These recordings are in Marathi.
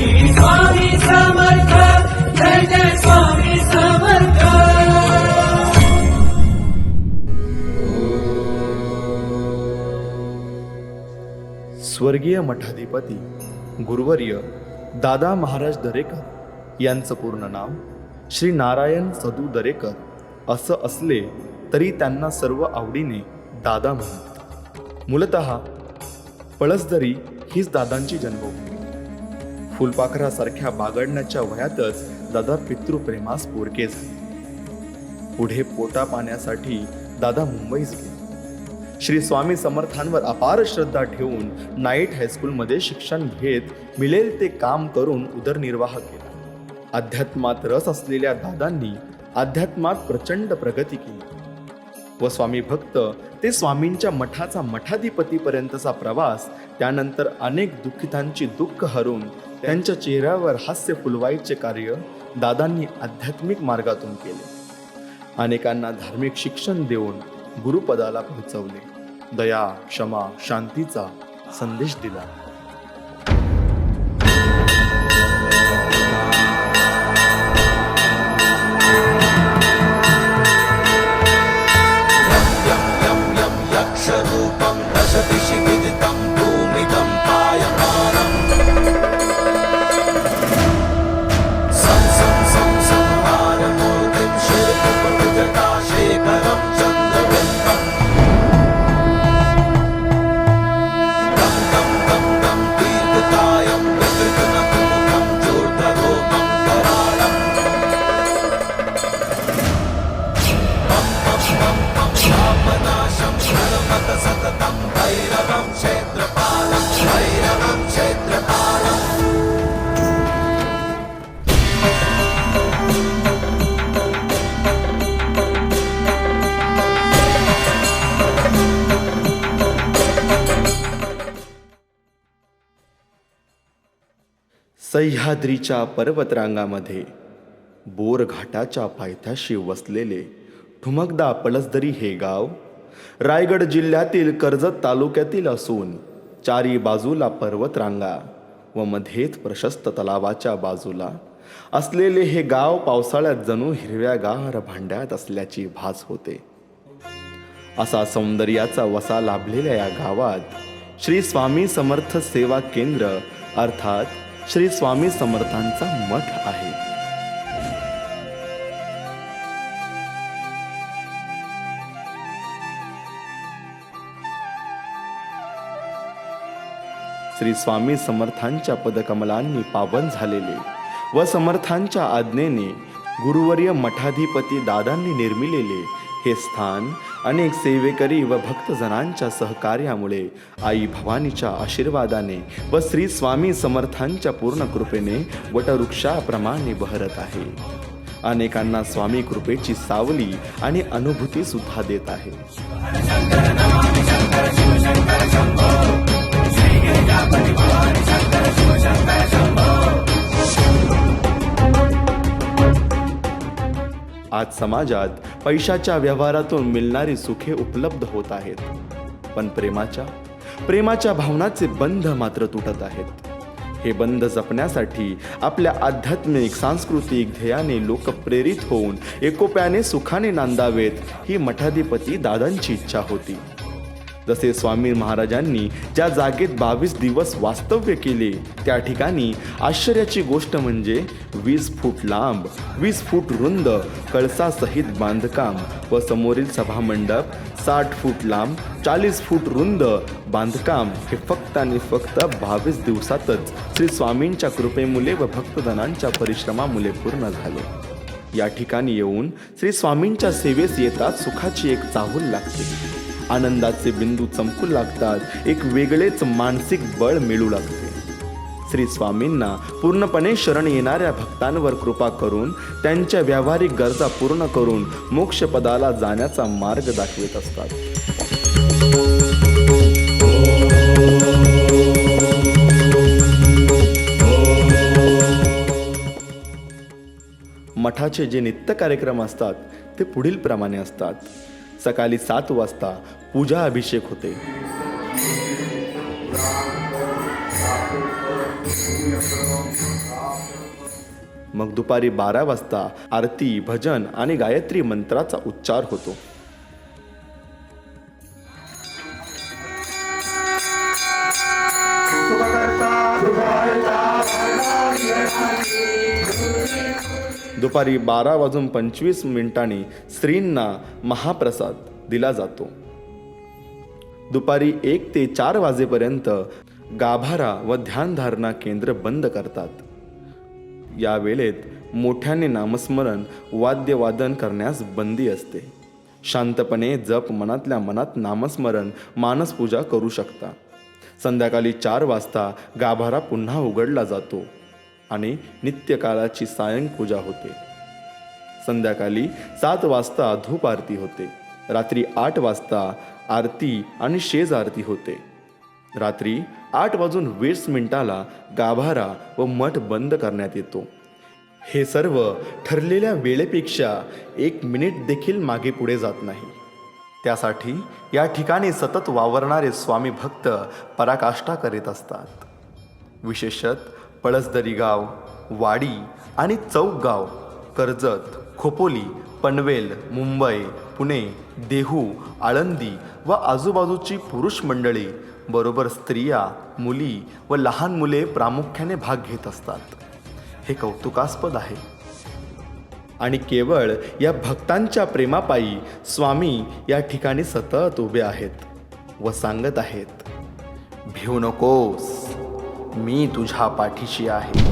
स्वामी समर्थ, जय जय स्वामी समर्थ. स्वर्गीय मठाधिपती गुरुवर्य दादा महाराज दरेकर यांचं पूर्ण नाव श्री नारायण सदू दरेकर असं असले तरी त्यांना सर्व आवडीने दादा म्हणत. मूलतः पळसदरी हीच दादांची जन्मभूमी. फुलपाखरासारख्या बागडण्याच्या वयातच दादा पितृप्रेमास पोरके झाले. पुढे पोटा पाण्यासाठी दादा मुंबईस गेले. श्री स्वामी समर्थांवर अपार श्रद्धा ठेवून नाईट हायस्कूलमध्ये शिक्षण घेत मिळेल ते काम करून उदरनिर्वाह केला. अध्यात्मात रस असलेल्या दादांनी अध्यात्मात प्रचंड प्रगती केली व स्वामी भक्त ते स्वामींच्या मठाचा मठाधिपतीपर्यंतचा प्रवास, त्यानंतर अनेक दुःखितांची दुःख हरून त्यांच्या चेहऱ्यावर हास्य फुलवायचे कार्य दादांनी आध्यात्मिक मार्गातून केले. अनेकांना धार्मिक शिक्षण देऊन गुरुपदाला पोहोचवले. दया, क्षमा, शांतीचा संदेश दिला. सह्याद्रीच्या पर्वतरांगामध्ये बोर घाटाच्या पायथ्याशी वसलेले ठुमकदा पळसदरी हे गाव रायगड जिल्ह्यातील कर्जत तालुक्यातील असून चारी बाजूला पर्वतरांगा व मध्येच प्रशस्त तलावाच्या बाजूला असलेले हे गाव पावसाळ्यात जणू हिरव्यागार भांड्यात असल्याची भास होते. असा सौंदर्याचा वसा लाभलेल्या या गावात श्री स्वामी समर्थ सेवा केंद्र अर्थात श्री स्वामी समर्थांचा मठ आहे. श्री स्वामी समर्थांच्या पदकमलांनी पावन झालेले व समर्थांच्या आज्ञेने गुरुवर्य मठाधिपती दादांनी निर्मिलेले हे स्थान अनेक सेवेकरी व भक्तजनांच्या सहकार्यामुळे आई भवानीच्या आशीर्वादाने व श्री स्वामी समर्थांच्या पूर्ण कृपेने वटवृक्षाप्रमाणे बहरत आहे. अनेकांना स्वामी कृपेची सावली आणि अनुभूती सुद्धा देत आहे. आज समाजात पैशाच्या व्यवहारातून मिळणारी सुखे उपलब्ध होत आहेत, पण प्रेमाच्या भावनाचे बंध मात्र तुटत आहेत. हे बंध जपण्यासाठी आपल्या आध्यात्मिक सांस्कृतिक ध्येयाने लोक प्रेरित होऊन एकोप्याने सुखाने नांदावेत ही मठाधिपती दादांची इच्छा होती. जसे स्वामी महाराजांनी ज्या जागेत 22 दिवस वास्तव्य केले त्या ठिकाणी आश्चर्याची गोष्ट म्हणजे 20 फूट लांब 20 फूट रुंद कळसासहित बांधकाम व समोरील सभामंडप 60 फूट लांब 40 फूट रुंद बांधकाम हे फक्त आणि फक्त 22 दिवसातच श्री स्वामींच्या कृपेमुळे व भक्तजनांच्या परिश्रमामुळे पूर्ण झाले. या ठिकाणी येऊन श्री स्वामींच्या सेवेस येतात सुखाची एक चाहूल लागते, आनंदाचे बिंदू चमकू लागतात, एक वेगळेच मानसिक बळ मिळू लागते. श्री स्वामींना पूर्णपणे शरण येणाऱ्या भक्तांवर कृपा करून त्यांच्या व्यावहारिक गरजा पूर्ण करून मोक्षपदाला जाण्याचा मार्ग दाखवित असतात. मठाचे जे नित्य कार्यक्रम असतात ते पुढील प्रमाणे असतात. सकाळी 7 वाजता पूजा अभिषेक होते. मग दुपारी 12 वाजता आरती, भजन आणि गायत्री मंत्राचा उच्चार होतो. दुपारी 12:25 स्त्रींना महाप्रसाद दिला जातो. दुपारी 1 ते 4 वाजेपर्यंत गाभारा व ध्यानधारणा केंद्र बंद करतात. या वेळेत मोठ्याने नामस्मरण, वाद्यवादन करण्यास बंदी असते. शांतपणे जप मनातल्या मनात नामस्मरण, मानसपूजा करू शकता. संध्याकाळी 4 वाजता गाभारा पुन्हा उघडला जातो आणि नित्यकाळाची सायंपूजा होते. संध्याकाळी 7 वाजता धूप आरती होते. रात्री 8 वाजता आरती आणि शेज आरती होते. रात्री 8:20 गाभारा व मठ बंद करण्यात येतो. हे सर्व ठरलेल्या वेळेपेक्षा 1 मिनिट देखील मागे पुढे जात नाही. त्यासाठी या ठिकाणी सतत वावरणारे स्वामी भक्त पराकाष्ठा करीत असतात. विशेषत पळसदरी गाव, वाडी आणि चौक गाव, कर्जत, खोपोली, पनवेल, मुंबई, पुणे, देहू, आळंदी व आजूबाजूची पुरुष मंडळी बरोबर स्त्रिया, मुली व लहान मुले प्रामुख्याने भाग घेत असतात. हे कौतुकास्पद आहे. आणि केवळ या भक्तांच्या प्रेमापायी स्वामी या ठिकाणी सतत उभे आहेत व सांगत आहेत, भिवू नकोस, मी तुझ्या पाठीशी आहे.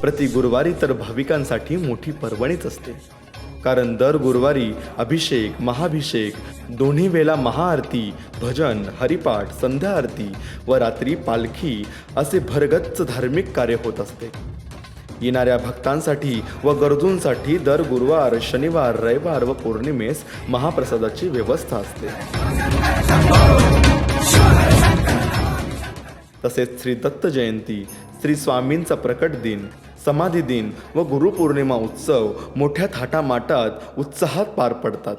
प्रति गुरुवारी तर भाविकांसाठी मोठी पर्वणीच असते. कारण दर गुरुवारी अभिषेक, महाभिषेक, दोन्ही वेळा महाआरती, भजन, हरिपाठ, संध्या आरती व रात्री पालखी असे भरगच्च धार्मिक कार्य होत असते. येणाऱ्या भक्तांसाठी व गरजूंसाठी दर गुरुवार, शनिवार, रविवार व पौर्णिमेस महाप्रसादाची व्यवस्था असते. तसेच श्री दत्त जयंती, श्री स्वामींचा प्रकट दिन, समाधी दिन व गुरुपौर्णिमा उत्सव मोठ्या थाटामाटात उत्साहात पार पडतात.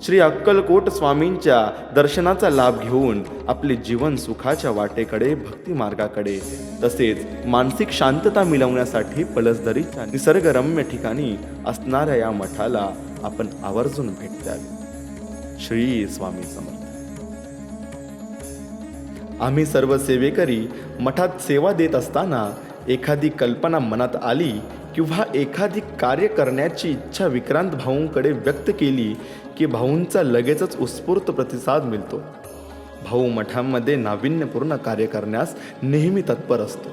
श्री अक्कलकोट स्वामींच्या दर्शनाचा लाभ घेऊन आपले जीवन सुखाच्या वाटेकडे, भक्ती मार्गाकडे तसेच मानसिक शांतता मिळवण्यासाठी पळसदरीच्या निसर्गरम्य ठिकाणी असणाऱ्या या मठाला आपण आवर्जून भेट द्यावी. श्री स्वामी समर्थ. आम्ही सर्व सेवेकरी मठात सेवा देत असताना एखादी कल्पना मनात आली किंवा एखादी कार्य करण्याची इच्छा विक्रांत भाऊंकडे व्यक्त केली की भाऊंचा लगेचच उत्स्फूर्त प्रतिसाद मिळतो. भाऊ मठांमध्ये नाविन्यपूर्ण कार्य करण्यास नेहमी तत्पर असतो.